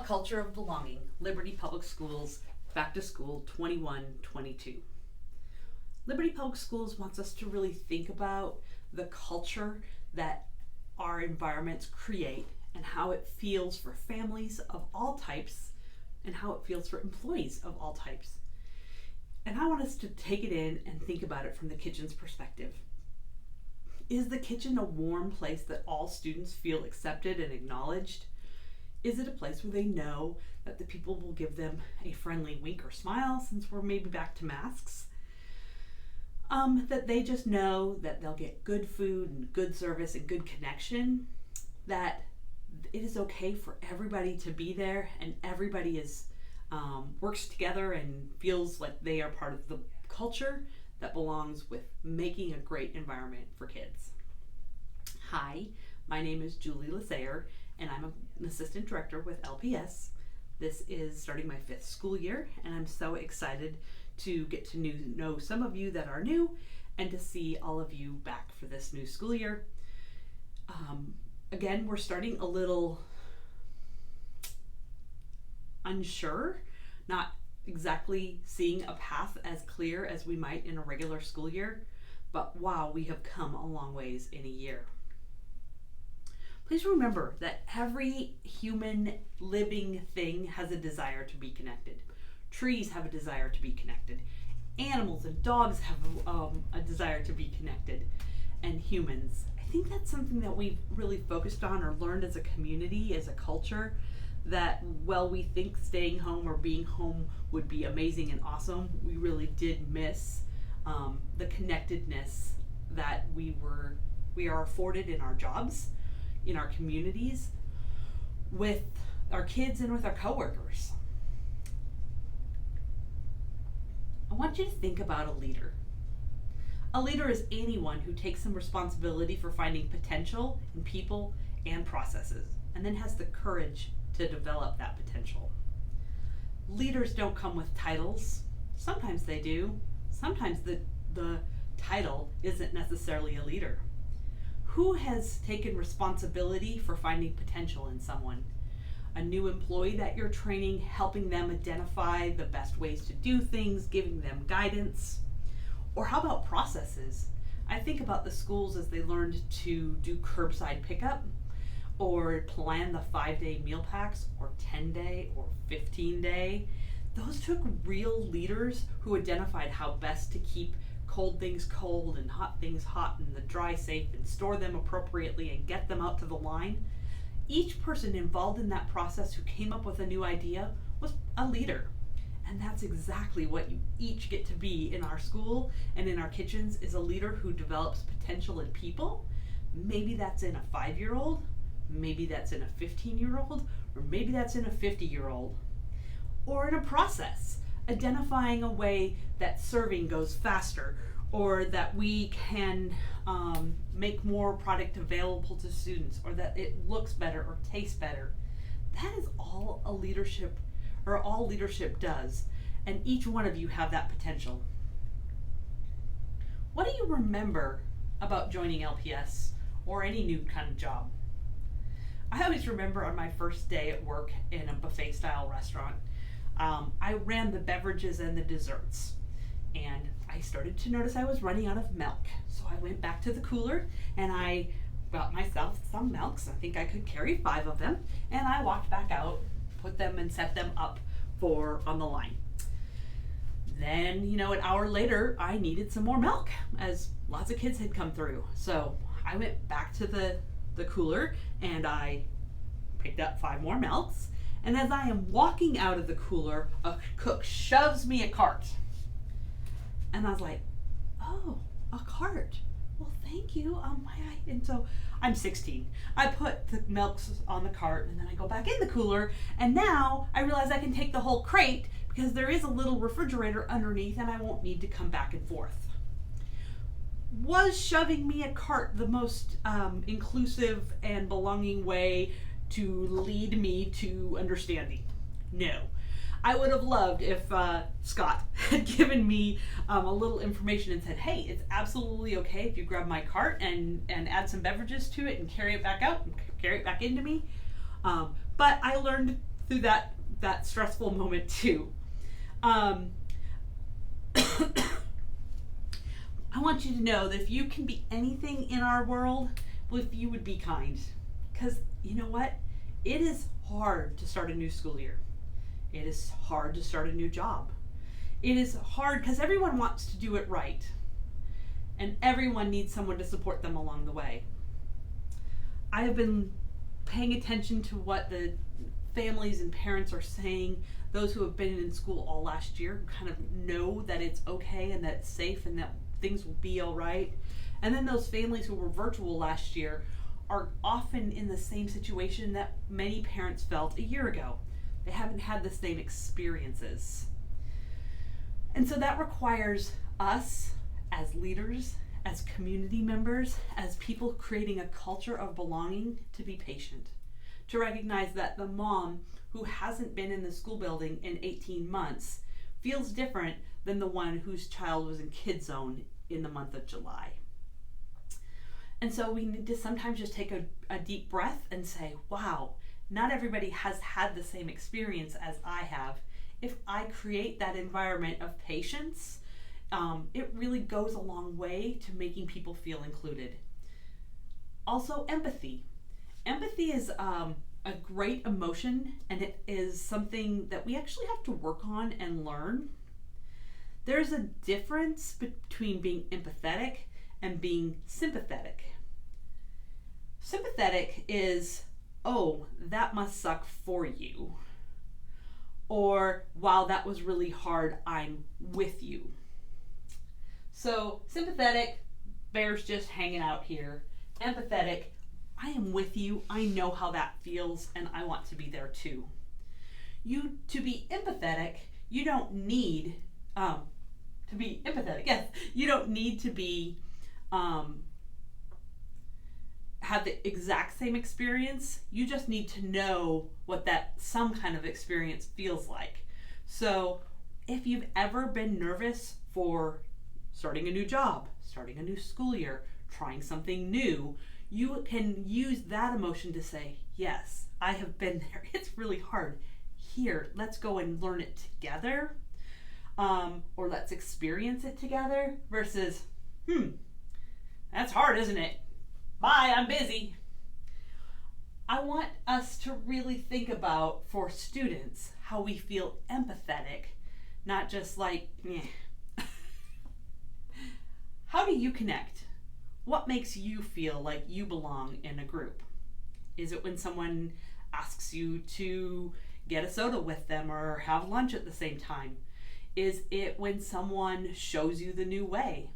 culture of belonging, Liberty Public Schools, Back to School 21-22. Liberty Public Schools wants us to really think about the culture that our environments create and how it feels for families of all types and how it feels for employees of all types. And I want us to take it in and think about it from the kitchen's perspective. Is the kitchen a warm place that all students feel accepted and acknowledged? Is it a place where they know that the people will give them a friendly wink or smile since we're maybe back to masks? That they just know that they'll get good food and good service and good connection, that it is okay for everybody to be there and everybody is works together and feels like they are part of the culture that belongs with making a great environment for kids. Hi, my name is Julie Lasayer and I'm an assistant director with LPS. This is starting my 5th school year and I'm so excited to get to know some of you that are new and to see all of you back for this new school year. Again, we're starting a little unsure, not exactly seeing a path as clear as we might in a regular school year, but wow, we have come a long ways in a year. Please remember that every human living thing has a desire to be connected. Trees have a desire to be connected. Animals and dogs have a desire to be connected. And humans. I think that's something that we've really focused on or learned as a community, as a culture, that while we think staying home or being home would be amazing and awesome, we really did miss the connectedness that we are afforded in our jobs, in our communities, with our kids and with our coworkers. I want you to think about a leader. A leader is anyone who takes some responsibility for finding potential in people and processes, and then has the courage to develop that potential. Leaders don't come with titles. Sometimes they do. Sometimes the title isn't necessarily a leader. Who has taken responsibility for finding potential in someone? A new employee that you're training, helping them identify the best ways to do things, giving them guidance? Or how about processes? I think about the schools as they learned to do curbside pickup or plan the 5-day meal packs or 10-day or 15-day. Those took real leaders who identified how best to keep cold things cold and hot things hot and the dry safe and store them appropriately and get them out to the line. Each person involved in that process who came up with a new idea was a leader. And that's exactly what you each get to be in our school and in our kitchens, is a leader who develops potential in people. Maybe that's in a 5-year-old, maybe that's in a 15-year-old, or maybe that's in a 50-year-old. Or in a process, identifying a way that serving goes faster, or that we can make more product available to students, or that it looks better or tastes better. That is all all leadership does, and each one of you have that potential. What do you remember about joining LPS or any new kind of job? I always remember on my first day at work in a buffet style restaurant, I ran the beverages and the desserts, and I started to notice I was running out of milk. So I went back to the cooler and I got myself some milks. I think I could carry 5 of them, and I walked back out, put them and set them up on the line. Then, an hour later, I needed some more milk as lots of kids had come through. So I went back to the cooler and I picked up 5 more milks. And as I am walking out of the cooler, a cook shoves me a cart. And I was like, oh, a cart. Well, thank you. And so I'm 16. I put the milks on the cart and then I go back in the cooler. And now I realize I can take the whole crate because there is a little refrigerator underneath and I won't need to come back and forth. Was shoving me a cart the most inclusive and belonging way to lead me to understanding? No. I would have loved if Scott had given me a little information and said, hey, it's absolutely okay if you grab my cart and add some beverages to it and carry it back out and carry it back into me. But I learned through that stressful moment too. I want you to know that if you can be anything in our world, well, if you would be kind. Because you know what? It is hard to start a new school year. It is hard to start a new job. It is hard because everyone wants to do it right. And everyone needs someone to support them along the way. I have been paying attention to what the families and parents are saying. Those who have been in school all last year kind of know that it's okay and that it's safe and that things will be all right. And then those families who were virtual last year are often in the same situation that many parents felt a year ago. They haven't had the same experiences. And so that requires us as leaders, as community members, as people creating a culture of belonging, to be patient, to recognize that the mom who hasn't been in the school building in 18 months feels different than the one whose child was in Kid Zone in the month of July. And so we need to sometimes just take a deep breath and say, wow, not everybody has had the same experience as I have. If I create that environment of patience, it really goes a long way to making people feel included. Also, empathy. Empathy is a great emotion, and it is something that we actually have to work on and learn. There's a difference between being empathetic and being sympathetic. Sympathetic is, oh, that must suck for you. Or, wow, that was really hard, I'm with you. So, sympathetic, Bear's just hanging out here. Empathetic, I am with you, I know how that feels, and I want to be there too. To be empathetic, you don't need to be empathetic. Yes, you don't need to be have the exact same experience. You just need to know what that some kind of experience feels like. So if you've ever been nervous for starting a new job, starting a new school year, trying something new, you can use that emotion to say, yes, I have been there. It's really hard. Here, let's go and learn it together. Or let's experience it together versus, that's hard, isn't it? Bye, I'm busy. I want us to really think about, for students, how we feel empathetic, not just like, meh. How do you connect? What makes you feel like you belong in a group? Is it when someone asks you to get a soda with them or have lunch at the same time? Is it when someone shows you the new way?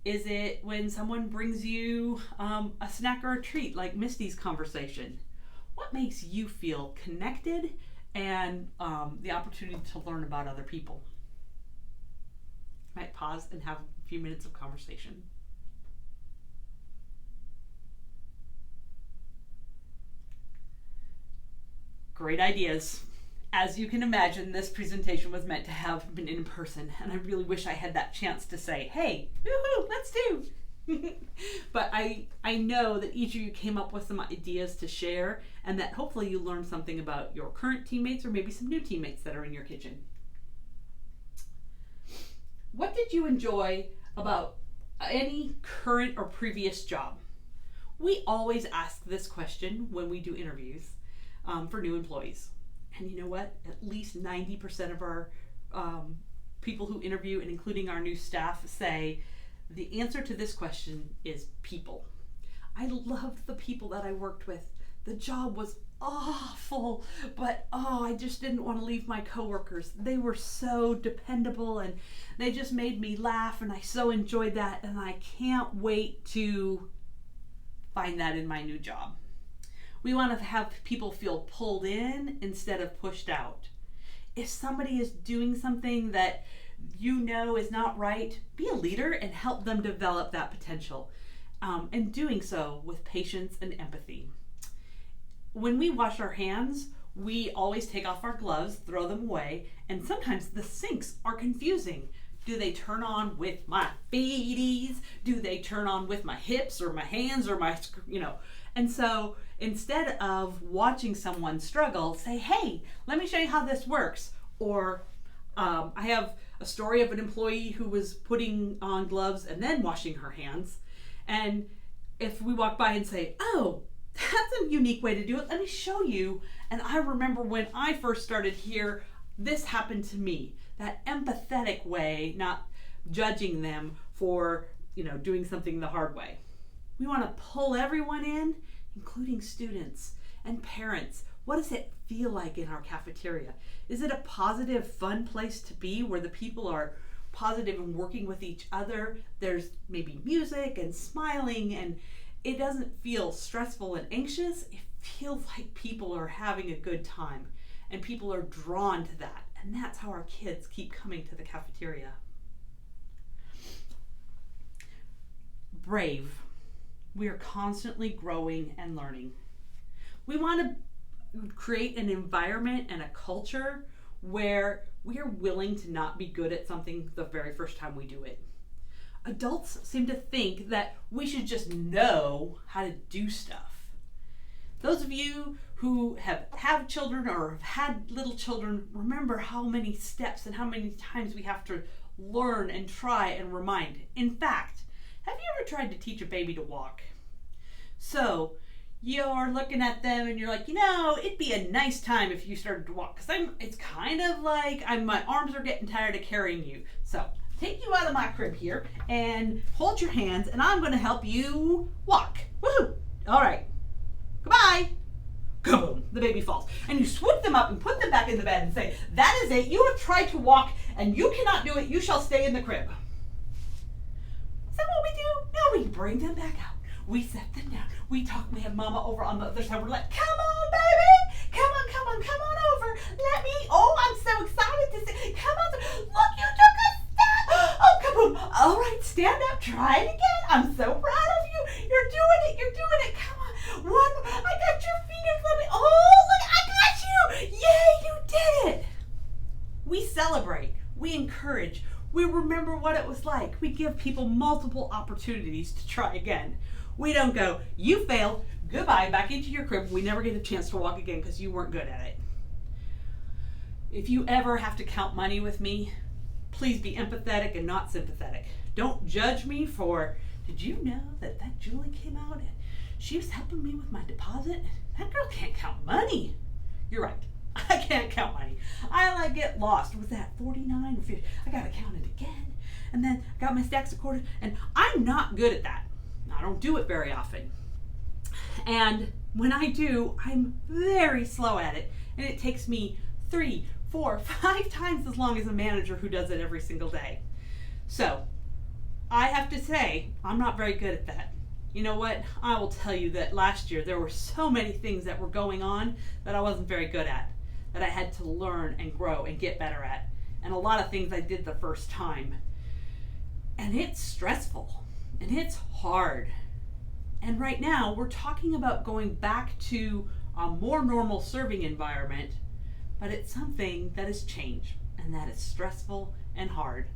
Is it when someone brings you a snack or a treat, like Misty's conversation? What makes you feel connected and the opportunity to learn about other people? Might pause and have a few minutes of conversation. Great ideas. As you can imagine, this presentation was meant to have been in person, and I really wish I had that chance to say, hey, woohoo, let's do. But I know that each of you came up with some ideas to share, and that hopefully you learned something about your current teammates or maybe some new teammates that are in your kitchen. What did you enjoy about any current or previous job? We always ask this question when we do interviews for new employees. And you know what? At least 90% of our people who interview, and including our new staff, say the answer to this question is people. I loved the people that I worked with. The job was awful, but I just didn't want to leave my coworkers. They were so dependable and they just made me laugh, and I so enjoyed that, and I can't wait to find that in my new job. We want to have people feel pulled in instead of pushed out. If somebody is doing something that you know is not right, be a leader and help them develop that potential, and doing so with patience and empathy. When we wash our hands, we always take off our gloves, throw them away, and sometimes the sinks are confusing. Do they turn on with my feeties? Do they turn on with my hips or my hands or my, And so instead of watching someone struggle, say, hey, let me show you how this works. Or I have a story of an employee who was putting on gloves and then washing her hands. And if we walk by and say, oh, that's a unique way to do it, let me show you. And I remember when I first started here, this happened to me. That empathetic way, not judging them for, doing something the hard way. We want to pull everyone in, including students and parents. What does it feel like in our cafeteria? Is it a positive, fun place to be where the people are positive and working with each other? There's maybe music and smiling, and it doesn't feel stressful and anxious. It feels like people are having a good time and people are drawn to that. And that's how our kids keep coming to the cafeteria. Brave. We are constantly growing and learning. We want to create an environment and a culture where we are willing to not be good at something the very first time we do it. Adults seem to think that we should just know how to do stuff. Those of you who have children or have had little children, remember how many steps and how many times we have to learn and try and remind. In fact, have you ever tried to teach a baby to walk? So you're looking at them and you're like, it'd be a nice time if you started to walk, because it's kind of like my arms are getting tired of carrying you. So take you out of my crib here and hold your hands, and I'm going to help you walk. Woohoo! All right. Goodbye. Kaboom! The baby falls. And you swoop them up and put them back in the bed and say, that is it. You have tried to walk and you cannot do it. You shall stay in the crib. Is that what we do? No, we bring them back out. We set them down. We talk. We have mama over on the other side. We're like, come on, baby. Come on over. Let me. Oh, I'm so excited to see. Come on. Look, you took a step. Oh, kaboom. All right, stand up. Try it again. I'm so proud of you. You're doing it. Come on. One. I got your fingers. Let me. Oh, look, I got you. Yay, you did it. We celebrate. We encourage. We remember what it was like. We give people multiple opportunities to try again. We don't go, you failed, goodbye, back into your crib. We never get a chance to walk again because you weren't good at it. If you ever have to count money with me, please be empathetic and not sympathetic. Don't judge me for, did you know that Julie came out and she was helping me with my deposit? That girl can't count money. You're right. I can't count money. I get lost. Was that 49 or 50? I gotta count it again. And then I got my stacks of quarters, and I'm not good at that. I don't do it very often. And when I do, I'm very slow at it. And it takes me 3, 4, 5 times as long as a manager who does it every single day. So I have to say, I'm not very good at that. You know what? I will tell you that last year there were so many things that were going on that I wasn't very good at, that I had to learn and grow and get better at. And a lot of things I did the first time. And it's stressful. And it's hard. And right now, we're talking about going back to a more normal serving environment, but it's something that has changed, and that is stressful and hard.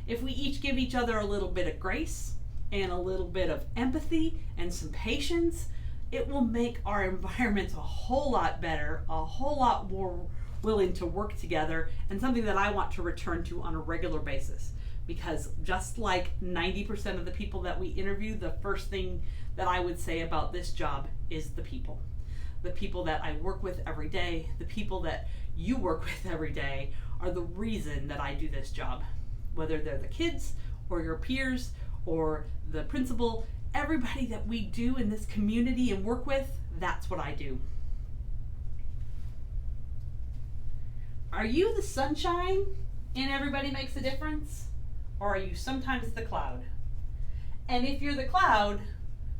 If we each give each other a little bit of grace and a little bit of empathy and some patience, it will make our environments a whole lot better, a whole lot more willing to work together, and something that I want to return to on a regular basis. Because just like 90% of the people that we interview, the first thing that I would say about this job is the people. The people that I work with every day, the people that you work with every day are the reason that I do this job. Whether they're the kids or your peers or the principal, everybody that we do in this community and work with, that's what I do. Are you the sunshine in Everybody Makes a Difference? Or are you sometimes the cloud? And if you're the cloud,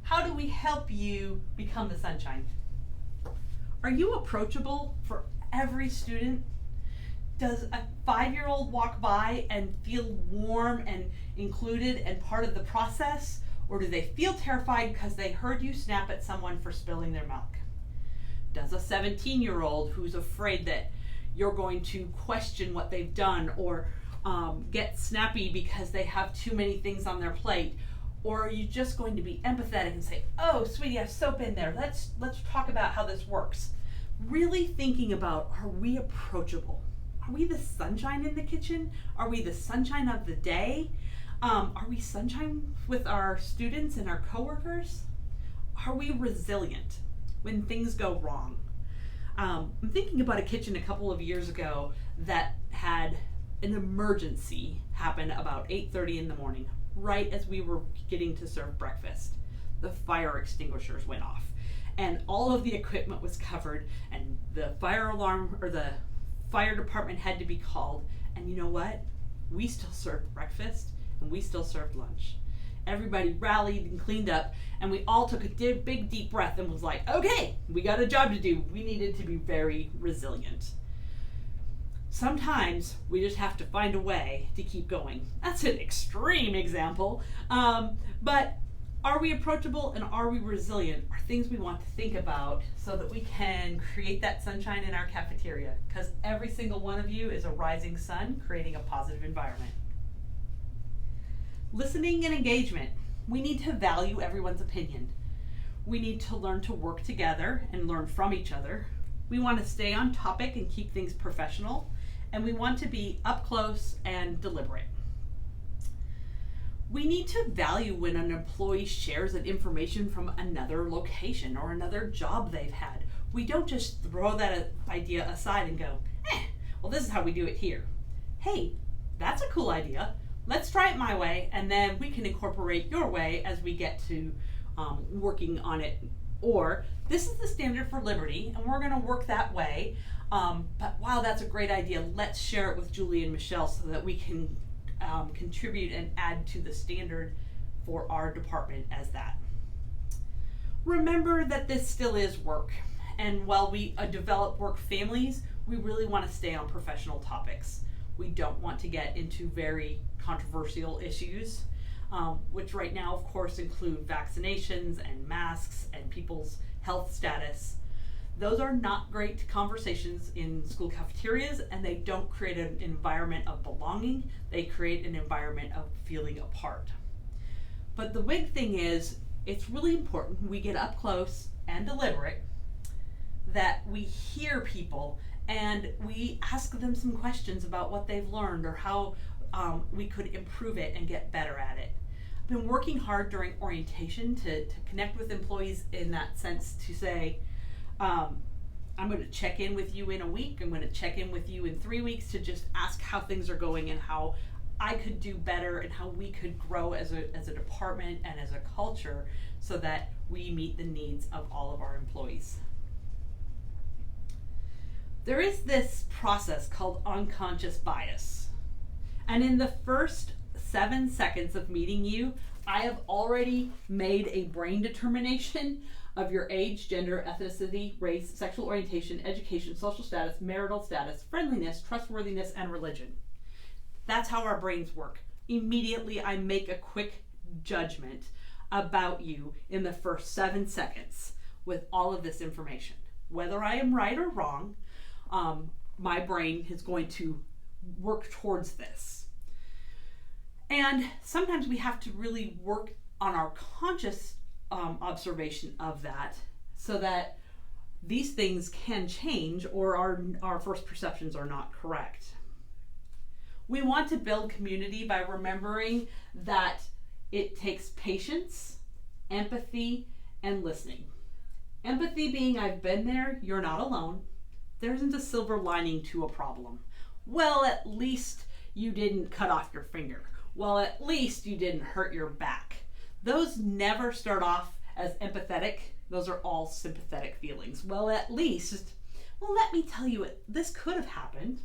how do we help you become the sunshine? Are you approachable for every student? Does a 5-year-old walk by and feel warm and included and part of the process? Or do they feel terrified because they heard you snap at someone for spilling their milk? Does a 17-year-old who's afraid that you're going to question what they've done or get snappy because they have too many things on their plate? Or are you just going to be empathetic and say, oh, sweetie, I have soap in there. Let's talk about how this works. Really thinking about, are we approachable? Are we the sunshine in the kitchen? Are we the sunshine of the day? Are we sunshine with our students and our coworkers? Are we resilient when things go wrong? I'm thinking about a kitchen a couple of years ago that had an emergency happen about 8:30 in the morning, right as we were getting to serve breakfast. The fire extinguishers went off and all of the equipment was covered, and the fire alarm or the fire department had to be called. And you know what? We still served breakfast and we still served lunch. Everybody rallied and cleaned up, and we all took a big deep breath and was like, okay, we got a job to do. We needed to be very resilient. Sometimes we just have to find a way to keep going. That's an extreme example, but are we approachable and are we resilient are things we want to think about so that we can create that sunshine in our cafeteria, because every single one of you is a rising sun creating a positive environment. Listening and engagement. We need to value everyone's opinion. We need to learn to work together and learn from each other. We want to stay on topic and keep things professional, and we want to be up close and deliberate. We need to value when an employee shares an information from another location or another job they've had. We don't just throw that idea aside and go, well, this is how we do it here. Hey, that's a cool idea. Let's try it my way, and then we can incorporate your way as we get to working on it. Or, this is the standard for Liberty, and we're going to work that way. But wow, that's a great idea. Let's share it with Julie and Michelle so that we can contribute and add to the standard for our department as that. Remember that this still is work, and while we develop work families, we really want to stay on professional topics. We don't want to get into very controversial issues, which right now, of course, include vaccinations and masks and people's health status. Those are not great conversations in school cafeterias, and they don't create an environment of belonging. They create an environment of feeling apart. But the big thing is, it's really important we get up close and deliberate, that we hear people and we ask them some questions about what they've learned or how we could improve it and get better at it. I've been working hard during orientation to connect with employees in that sense, to say, I'm going to check in with you in a week, I'm going to check in with you in 3 weeks to just ask how things are going and how I could do better and how we could grow as a department and as a culture so that we meet the needs of all of our employees. There is this process called unconscious bias. And in the first 7 seconds of meeting you, I have already made a brain determination of your age, gender, ethnicity, race, sexual orientation, education, social status, marital status, friendliness, trustworthiness, and religion. That's how our brains work. Immediately, I make a quick judgment about you in the first 7 seconds with all of this information. Whether I am right or wrong, my brain is going to work towards this. And sometimes we have to really work on our conscious observation of that so that these things can change or our first perceptions are not correct. We want to build community by remembering that it takes patience, empathy, and listening. Empathy being, I've been there, you're not alone. There isn't a silver lining to a problem. Well, at least you didn't cut off your finger. Well, at least you didn't hurt your back. Those never start off as empathetic. Those are all sympathetic feelings. Well, at least, let me tell you, this could have happened.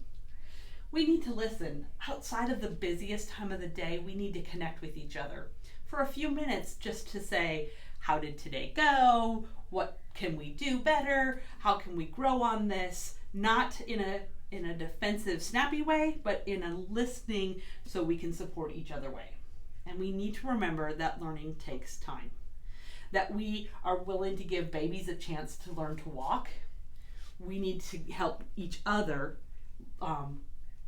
We need to listen. Outside of the busiest time of the day, we need to connect with each other for a few minutes just to say, how did today go? What can we do better? How can we grow on this? Not in a defensive, snappy way, but in a listening so we can support each other way. And we need to remember that learning takes time. That we are willing to give babies a chance to learn to walk. We need to help each other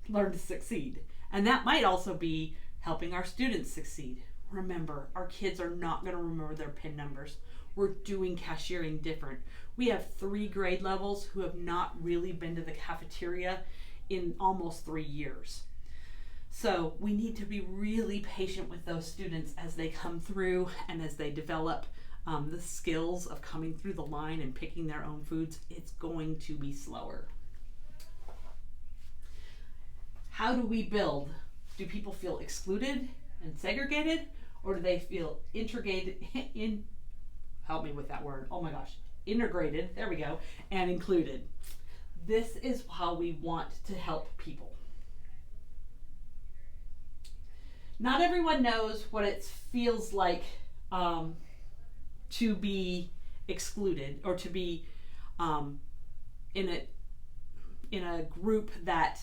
learn to succeed. And that might also be helping our students succeed. Remember, our kids are not going to remember their PIN numbers. We're doing cashiering different. We have 3 grade levels who have not really been to the cafeteria in almost 3 years. So we need to be really patient with those students as they come through and as they develop the skills of coming through the line and picking their own foods. It's going to be slower. How do we build? Do people feel excluded and segregated, or do they feel integrated help me with that word, oh my gosh, integrated, there we go, and included? This is how we want to help people. Not everyone knows what it feels like to be excluded, or to be in a group that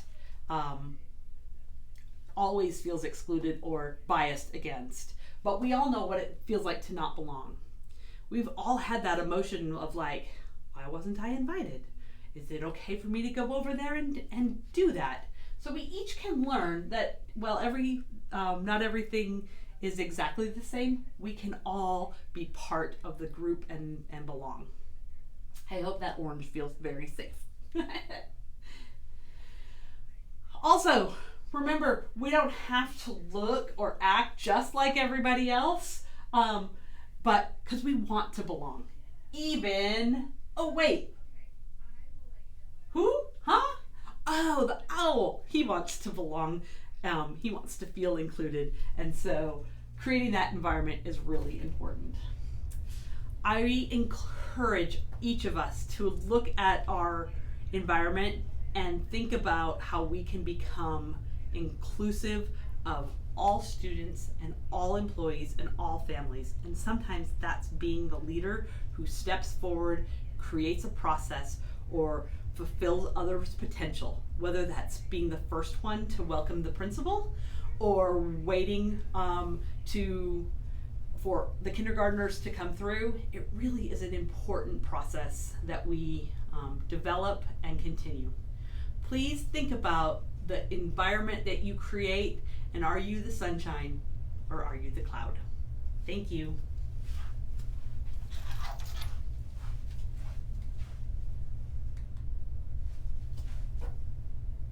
always feels excluded or biased against. But we all know what it feels like to not belong. We've all had that emotion of like, why wasn't I invited? Is it okay for me to go over there and do that? So we each can learn that, well, not everything is exactly the same. We can all be part of the group and belong. I hope that orange feels very safe. Also, remember, we don't have to look or act just like everybody else, but because we want to belong. Oh wait, who? Huh? Oh, the owl. He wants to belong. He wants to feel included. And so creating that environment is really important. I encourage each of us to look at our environment and think about how we can become inclusive of all students and all employees and all families. And sometimes that's being the leader who steps forward, creates a process, or fulfills others' potential, whether that's being the first one to welcome the principal or waiting for the kindergartners to come through. It really is an important process that we develop and continue. Please think about the environment that you create, and are you the sunshine or are you the cloud? Thank you.